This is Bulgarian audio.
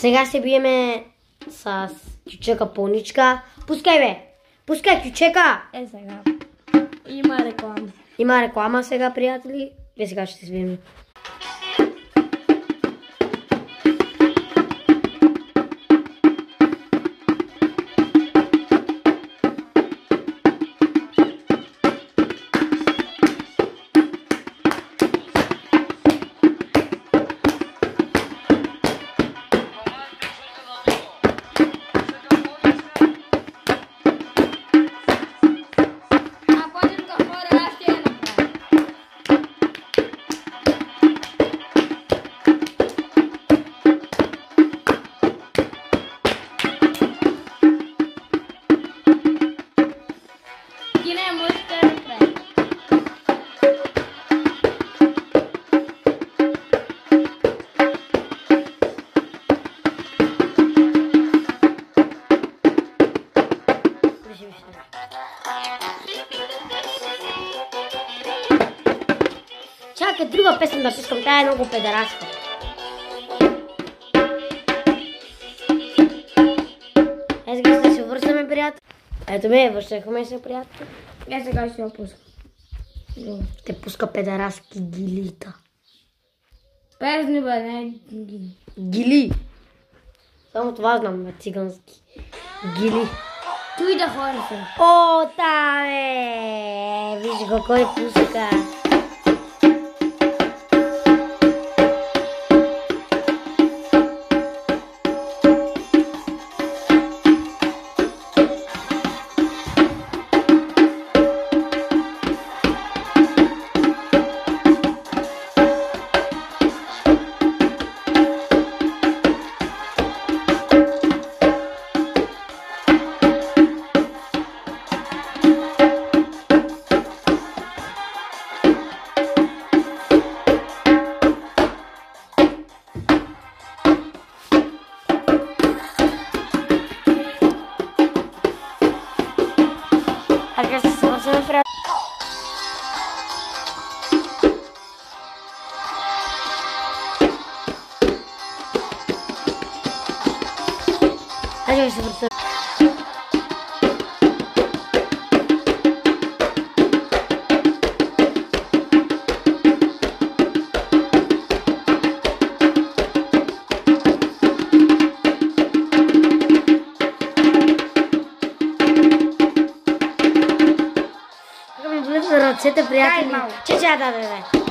Сега се биеме с Кючека Пълничка. Пускай бе! Пускай Кючека! Сега. Има реклама. Има реклама сега, приятели. Сега ще се свием. Чакай, друга песен да пускам, тая е много педераска. Сега ще се вършаме, приятел. Ето ме, вършахме се, приятел. Сега ще я пускам. Ще пуска педераски гилита. Песни бе, не гили. Гили. Само това знам на цигански. Гили. Той да хора се. О, там виж го кой пуска. Сега ще се вършаме, приятел. Сега ще се вършаме. Ръцете, приятели. Че, да.